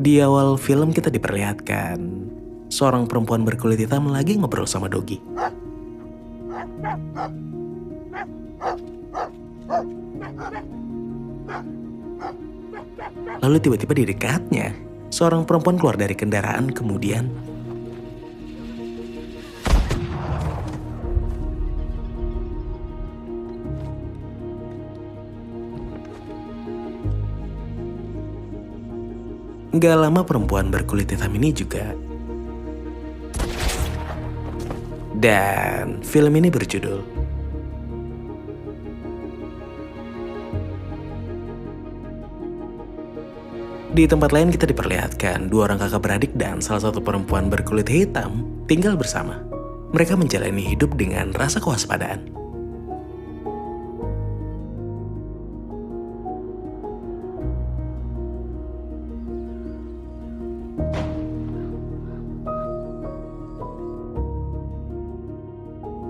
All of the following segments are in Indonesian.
Di awal film kita diperlihatkan seorang perempuan berkulit hitam lagi ngobrol sama Dogi. Lalu tiba-tiba di dekatnya, seorang perempuan keluar dari kendaraan kemudian gak lama perempuan berkulit hitam ini juga. Dan film ini berjudul Di tempat lain kita diperlihatkan dua orang kakak beradik dan salah satu perempuan berkulit hitam tinggal bersama. Mereka menjalani hidup dengan rasa kewaspadaan.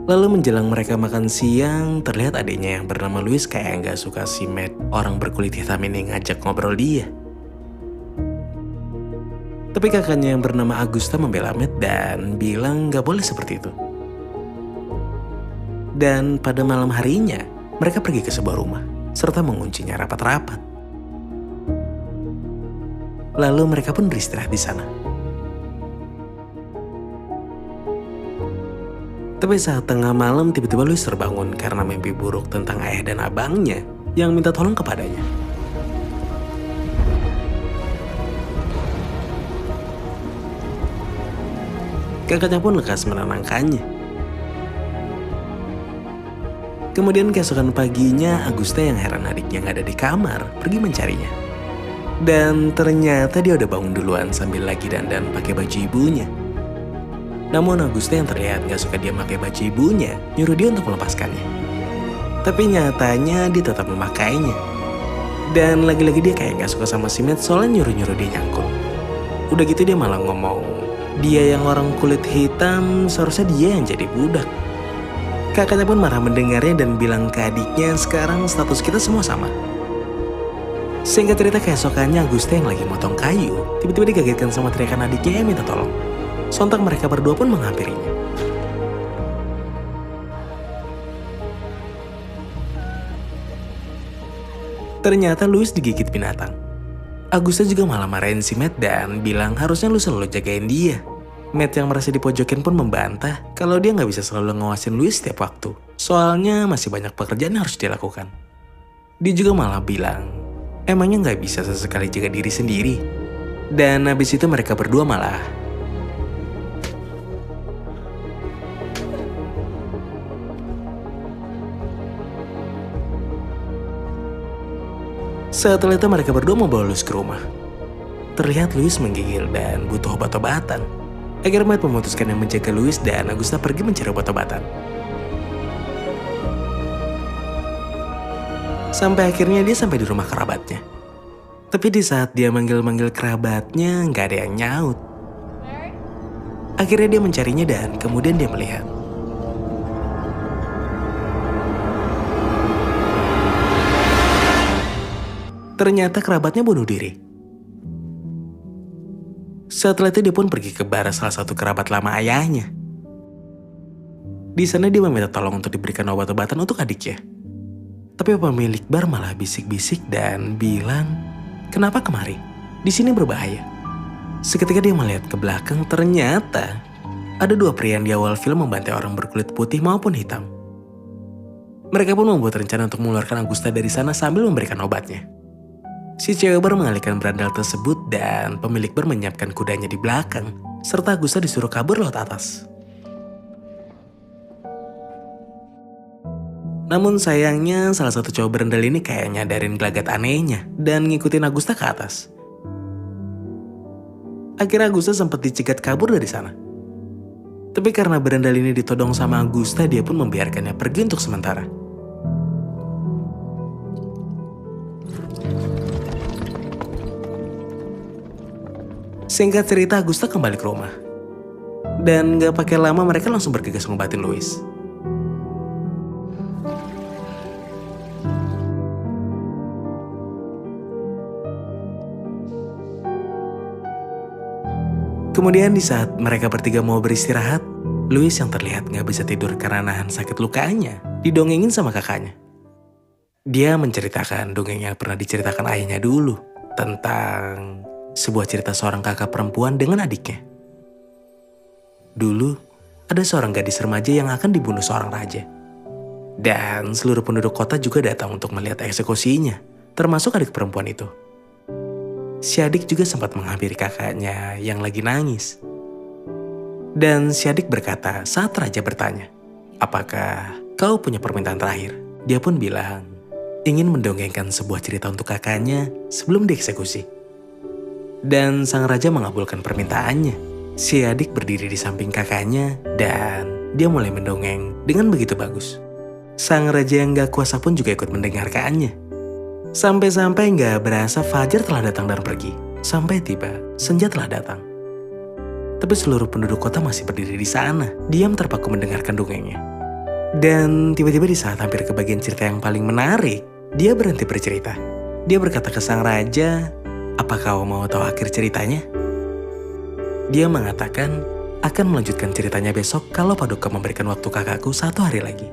Lalu menjelang mereka makan siang, terlihat adiknya yang bernama Louis kayak gak suka si Matt, orang berkulit hitam ini ngajak ngobrol dia. Tapi kakaknya yang bernama Augusta membela Matt dan bilang gak boleh seperti itu. Dan pada malam harinya, mereka pergi ke sebuah rumah, serta menguncinya rapat-rapat. Lalu mereka pun beristirahat di sana. Tapi saat tengah malam tiba-tiba Louis terbangun karena mimpi buruk tentang ayah dan abangnya yang minta tolong kepadanya. Kakaknya pun lekas menenangkannya. Kemudian keesokan paginya, Augusta yang heran adiknya nggak ada di kamar, pergi mencarinya. Dan ternyata dia udah bangun duluan sambil lagi dandan pakai baju ibunya. Namun Augusta yang terlihat nggak suka dia pakai baju ibunya, nyuruh dia untuk melepaskannya. Tapi nyatanya dia tetap memakainya. Dan lagi-lagi dia kayak nggak suka sama si Matt soalnya nyuruh-nyuruh dia nyangkut. Udah gitu dia malah ngomong, dia yang orang kulit hitam, seharusnya dia yang jadi budak. Kakaknya pun marah mendengarnya dan bilang ke adiknya, sekarang status kita semua sama. Singkat cerita keesokannya Augusta yang lagi motong kayu, tiba-tiba dikagetkan sama teriakan adiknya yang minta tolong. Sontak mereka berdua pun menghampirinya. Ternyata Louis digigit binatang. Augusta juga malah marahin si Matt dan bilang harusnya lu selalu jagain dia. Matt yang merasa dipojokin pun membantah kalau dia nggak bisa selalu ngawasin Louis setiap waktu. Soalnya masih banyak pekerjaan yang harus dilakukan. Dia juga malah bilang, emangnya nggak bisa sesekali jaga diri sendiri. Dan habis itu mereka berdua malah setelah itu mereka berdua membawa Louis ke rumah. Terlihat Louis menggigil dan butuh obat-obatan. Akhirnya Matt memutuskan yang menjaga Louis dan Augusta pergi mencari obat-obatan. Sampai akhirnya dia sampai di rumah kerabatnya. Tapi di saat dia manggil-manggil kerabatnya, nggak ada yang nyaut. Akhirnya dia mencarinya dan kemudian dia melihat. Ternyata kerabatnya bunuh diri. Setelah itu dia pun pergi ke bar salah satu kerabat lama ayahnya. Di sana dia meminta tolong untuk diberikan obat-obatan untuk adiknya. Tapi pemilik bar malah bisik-bisik dan bilang, kenapa kemari? Di sini berbahaya. Seketika dia melihat ke belakang, ternyata ada dua pria yang di awal film membantai orang berkulit putih maupun hitam. Mereka pun membuat rencana untuk mengeluarkan Augusta dari sana sambil memberikan obatnya. Si cewek bar mengalihkan berandal tersebut dan pemilik bar menyiapkan kudanya di belakang, serta Augusta disuruh kabur lewat atas. Namun sayangnya salah satu cowok berandal ini kayak nyadarin gelagat anehnya dan ngikutin Augusta ke atas. Akhirnya Augusta sempat dicegat kabur dari sana. Tapi karena berandal ini ditodong sama Augusta, dia pun membiarkannya pergi untuk sementara. Singkat cerita, Augusta kembali ke rumah. Dan gak pakai lama mereka langsung bergegas ngobatin Louis. Kemudian di saat mereka bertiga mau beristirahat, Louis yang terlihat gak bisa tidur karena nahan sakit lukanya, didongengin sama kakaknya. Dia menceritakan dongeng yang pernah diceritakan ayahnya dulu, tentang sebuah cerita seorang kakak perempuan dengan adiknya. Dulu, ada seorang gadis remaja yang akan dibunuh seorang raja. Dan seluruh penduduk kota juga datang untuk melihat eksekusinya, termasuk adik perempuan itu. Si adik juga sempat menghampiri kakaknya yang lagi nangis. Dan si adik berkata saat raja bertanya, "Apakah kau punya permintaan terakhir?" Dia pun bilang, ingin mendongengkan sebuah cerita untuk kakaknya sebelum dieksekusi. Dan sang raja mengabulkan permintaannya. Si adik berdiri di samping kakaknya dan dia mulai mendongeng dengan begitu bagus. Sang raja yang gak kuasa pun juga ikut mendengarkannya. Sampai-sampai gak berasa fajar telah datang dan pergi. Sampai tiba, senja telah datang. Tapi seluruh penduduk kota masih berdiri di sana, diam terpaku mendengarkan dongengnya. Dan tiba-tiba di saat hampir ke bagian cerita yang paling menarik, dia berhenti bercerita. Dia berkata ke sang raja, "Apa kau mau tahu akhir ceritanya?" Dia mengatakan akan melanjutkan ceritanya besok kalau Paduka memberikan waktu kakakku 1 hari lagi.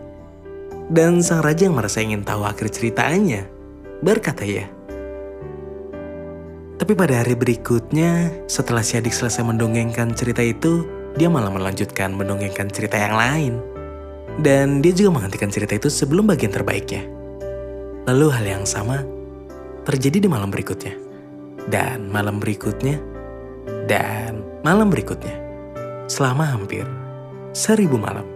Dan sang raja yang merasa ingin tahu akhir ceritanya, berkata ya. Tapi pada hari berikutnya, setelah si adik selesai mendongengkan cerita itu, dia malah melanjutkan mendongengkan cerita yang lain. Dan dia juga menghentikan cerita itu sebelum bagian terbaiknya. Lalu hal yang sama terjadi di malam berikutnya. Dan malam berikutnya. Dan malam berikutnya. Selama hampir 1000 malam.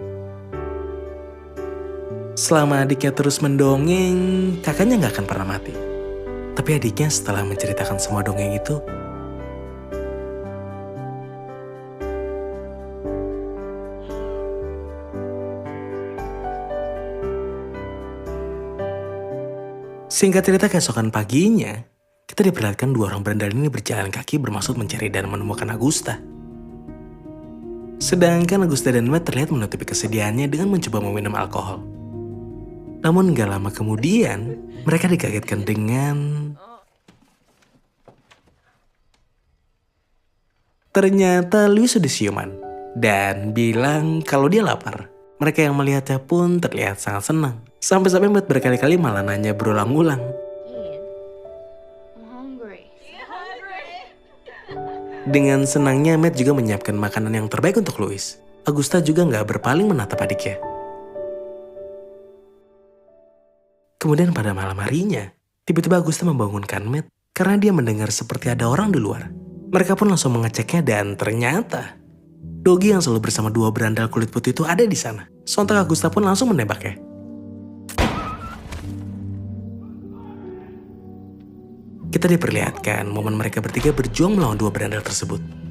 Selama adiknya terus mendongeng, kakaknya gak akan pernah mati. Tapi adiknya setelah menceritakan semua dongeng itu, singkat cerita keesokan paginya, kita diperlihatkan 2 orang berandal ini berjalan kaki bermaksud mencari dan menemukan Augusta. Sedangkan Augusta dan Matt terlihat menutupi kesedihannya dengan mencoba meminum alkohol. Namun gak lama kemudian, mereka dikagetkan dengan ternyata Louis sudah siuman dan bilang kalau dia lapar. Mereka yang melihatnya pun terlihat sangat senang. Sampai-sampai Matt berkali-kali malah nanya berulang-ulang. Dengan senangnya Matt juga menyiapkan makanan yang terbaik untuk Louis. Augusta juga gak berpaling menatap adiknya. Kemudian pada malam harinya, tiba-tiba Augusta membangunkan Matt karena dia mendengar seperti ada orang di luar. Mereka pun langsung mengeceknya dan ternyata Doggy yang selalu bersama 2 berandal kulit putih itu ada di sana. Sontak Augusta pun langsung menembaknya. Kita diperlihatkan momen mereka bertiga berjuang melawan 2 berandal tersebut.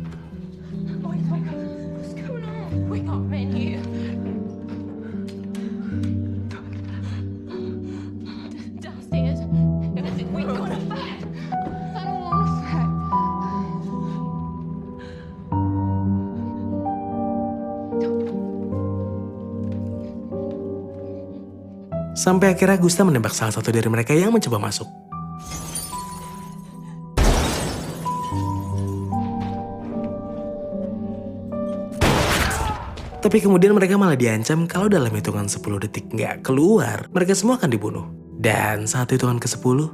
Sampai akhirnya Augusta menembak salah satu dari mereka yang mencoba masuk. Tapi kemudian mereka malah diancam kalau dalam hitungan 10 detik nggak keluar, mereka semua akan dibunuh. Dan saat hitungan ke-10,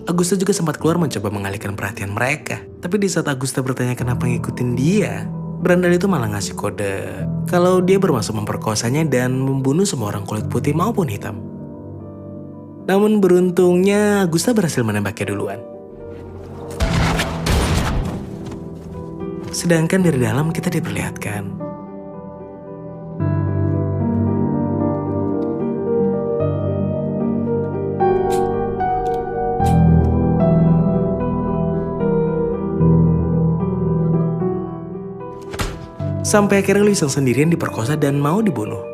Augusta juga sempat keluar mencoba mengalihkan perhatian mereka. Tapi di saat Augusta bertanya kenapa ngikutin dia, berandal itu malah ngasih kode kalau dia bermaksud memperkosanya dan membunuh semua orang kulit putih maupun hitam. Namun beruntungnya Augusta berhasil menembaknya duluan. Sedangkan dari dalam kita diperlihatkan sampai akhirnya Louis yang sendirian diperkosa dan mau dibunuh.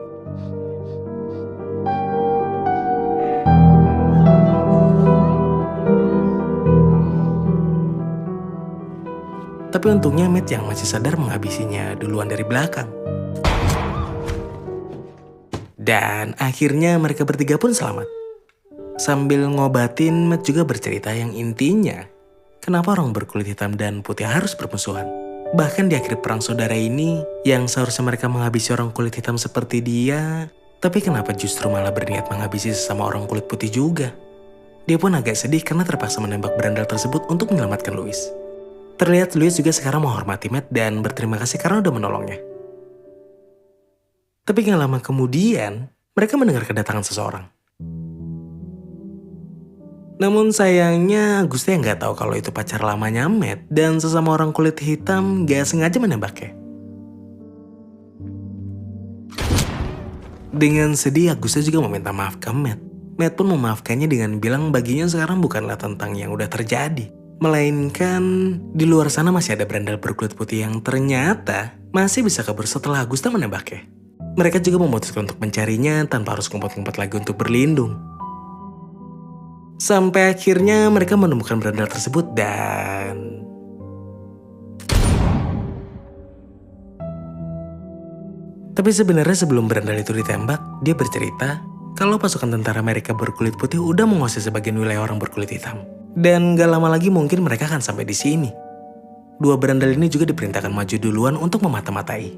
Tapi untungnya Matt yang masih sadar menghabisinya duluan dari belakang. Dan akhirnya mereka bertiga pun selamat. Sambil ngobatin, Matt juga bercerita yang intinya kenapa orang berkulit hitam dan putih harus bermusuhan? Bahkan di akhir perang saudara ini, yang seharusnya mereka menghabisi orang kulit hitam seperti dia, tapi kenapa justru malah berniat menghabisi sesama orang kulit putih juga? Dia pun agak sedih karena terpaksa menembak berandal tersebut untuk menyelamatkan Louis. Terlihat Louis juga sekarang menghormati Matt dan berterima kasih karena udah menolongnya. Tapi gak lama kemudian, mereka mendengar kedatangan seseorang. Namun sayangnya Augusta yang gak tahu kalau itu pacar lamanya Matt dan sesama orang kulit hitam gak sengaja menembaknya. Dengan sedih Augusta juga meminta maaf ke Matt. Matt pun memaafkannya dengan bilang baginya sekarang bukanlah tentang yang udah terjadi. Melainkan di luar sana masih ada berandal berkulit putih yang ternyata masih bisa kabur setelah Augusta menembaknya. Mereka juga memutuskan untuk mencarinya tanpa harus ngumpet-ngumpet lagi untuk berlindung. Sampai akhirnya mereka menemukan berandal tersebut dan... Tapi sebenarnya sebelum berandal itu ditembak, dia bercerita kalau pasukan tentara Amerika berkulit putih udah menguasai sebagian wilayah orang berkulit hitam. Dan gak lama lagi mungkin mereka akan sampai di sini. Dua berandal ini juga diperintahkan maju duluan untuk memata-matai.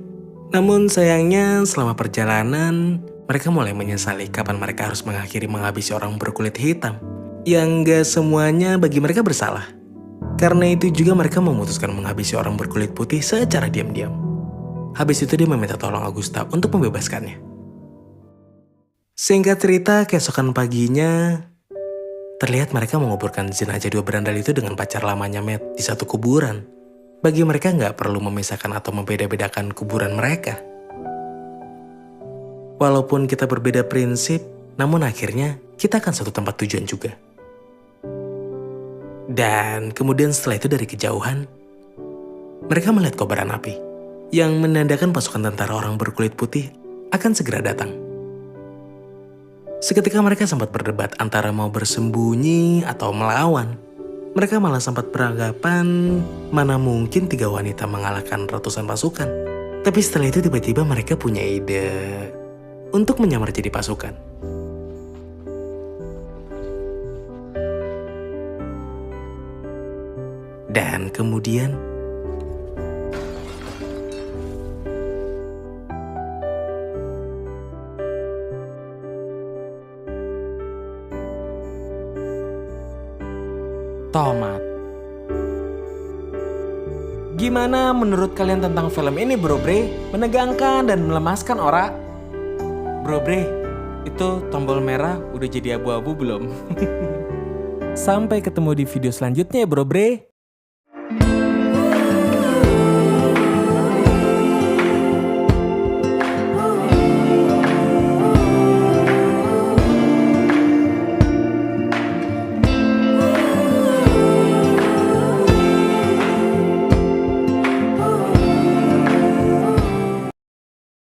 Namun sayangnya selama perjalanan, mereka mulai menyesali kapan mereka harus mengakhiri menghabisi orang berkulit hitam. Yang gak semuanya bagi mereka bersalah. Karena itu juga mereka memutuskan menghabisi orang berkulit putih secara diam-diam. Habis itu dia meminta tolong Augusta untuk membebaskannya. Singkat cerita, keesokan paginya, terlihat mereka menguburkan jenazah dua berandal itu dengan pacar lamanya Matt di satu kuburan. Bagi mereka gak perlu memisahkan atau membeda-bedakan kuburan mereka. Walaupun kita berbeda prinsip, namun akhirnya kita akan satu tempat tujuan juga. Dan kemudian setelah itu dari kejauhan, mereka melihat kobaran api yang menandakan pasukan tentara orang berkulit putih akan segera datang. Seketika mereka sempat berdebat antara mau bersembunyi atau melawan. Mereka malah sempat beranggapan mana mungkin 3 wanita mengalahkan ratusan pasukan. Tapi setelah itu tiba-tiba mereka punya ide untuk menyamar jadi pasukan. Dan kemudian tomat. Gimana menurut kalian tentang film ini, Bro Bre? Menegangkan dan melemaskan, ora? Bro Bre, itu tombol merah udah jadi abu-abu belum? Sampai ketemu di video selanjutnya ya, Bro Bre.